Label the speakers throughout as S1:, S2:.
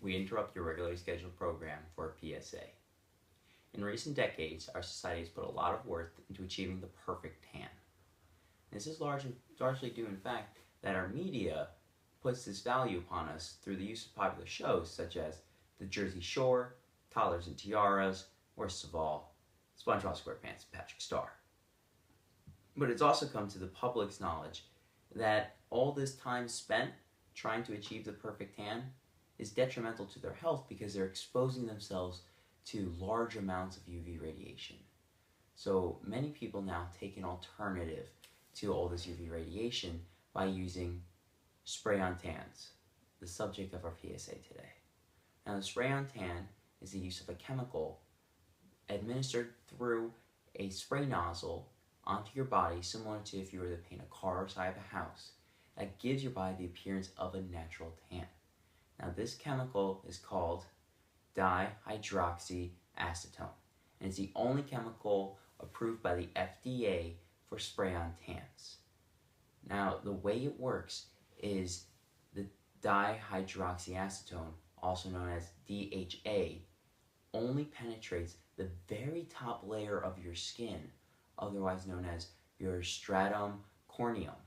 S1: we interrupt your regularly scheduled program for a P.S.A. In recent decades, our society has put a lot of worth into achieving the perfect tan. This is largely due, in fact, that our media puts this value upon us through the use of popular shows such as The Jersey Shore, Toddlers and Tiaras, Worst of All, SpongeBob SquarePants, and Patrick Star. But it's also come to the public's knowledge that all this time spent trying to achieve the perfect tan is detrimental to their health because they're exposing themselves to large amounts of UV radiation. So many people now take an alternative to all this UV radiation by using spray-on tans, the subject of our PSA today. Now, the spray-on tan is the use of a chemical administered through a spray nozzle onto your body, similar to if you were to paint a car or side of a house, that gives your body the appearance of a natural tan. Now, this chemical is called dihydroxyacetone, and it's the only chemical approved by the FDA for spray-on tans. Now, the way it works is the dihydroxyacetone, also known as DHA, only penetrates the very top layer of your skin, otherwise known as your stratum corneum.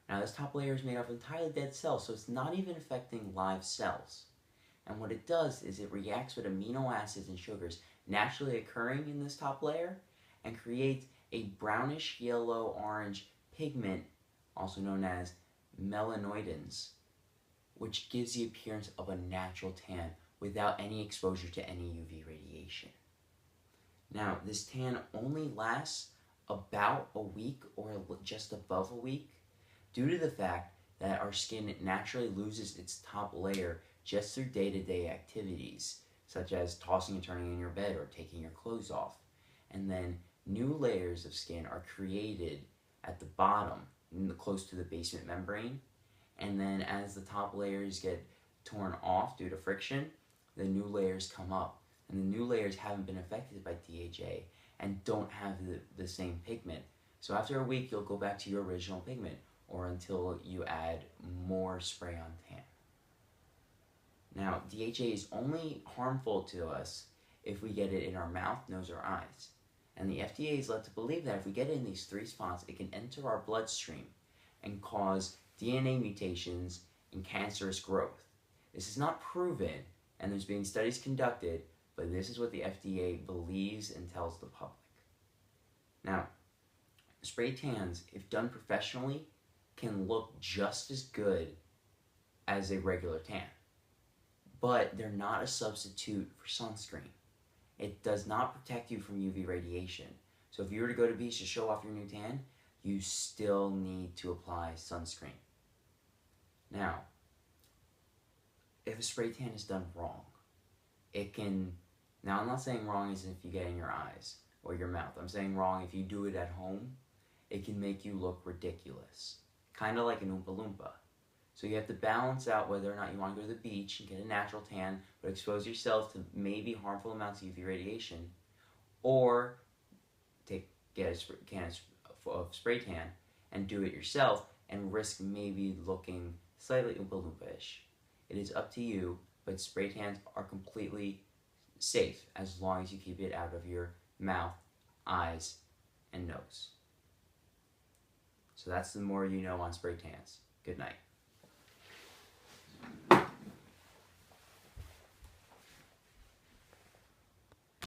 S1: Now, this top layer is made of entirely dead cells, so it's not even affecting live cells. And what it does is it reacts with amino acids and sugars naturally occurring in this top layer and creates a brownish yellow-orange pigment, also known as melanoidins, which gives the appearance of a natural tan without any exposure to any UV radiation. Now, this tan only lasts about a week or just above a week due to the fact that our skin naturally loses its top layer just through day-to-day activities, such as tossing and turning in your bed or taking your clothes off. And then new layers of skin are created at the bottom, close to the basement membrane. And then as the top layers get torn off due to friction, the new layers come up. And the new layers haven't been affected by DHA and don't have the same pigment. So after a week, you'll go back to your original pigment, or until you add more spray-on tan. Now, DHA is only harmful to us if we get it in our mouth, nose, or eyes. And the FDA is led to believe that if we get it in these three spots, it can enter our bloodstream and cause DNA mutations and cancerous growth. This is not proven, and there's been studies conducted, but this is what the FDA believes and tells the public. Now, spray tans, if done professionally, can look just as good as a regular tan, but they're not a substitute for sunscreen. It does not protect you from UV radiation. So if you were to go to the beach to show off your new tan, you still need to apply sunscreen. Now, if a spray tan is done wrong, it can, now I'm not saying wrong as if you get in your eyes or your mouth. I'm saying wrong if you do it at home, it can make you look ridiculous. Kind of like an Oompa Loompa. So you have to balance out whether or not you want to go to the beach and get a natural tan, but expose yourself to maybe harmful amounts of UV radiation, or get a can of spray tan and do it yourself and risk maybe looking slightly Oompa Loompa-ish. It is up to you, but spray tans are completely safe as long as you keep it out of your mouth, eyes, and nose. So that's the more you know on spray tans. Good night.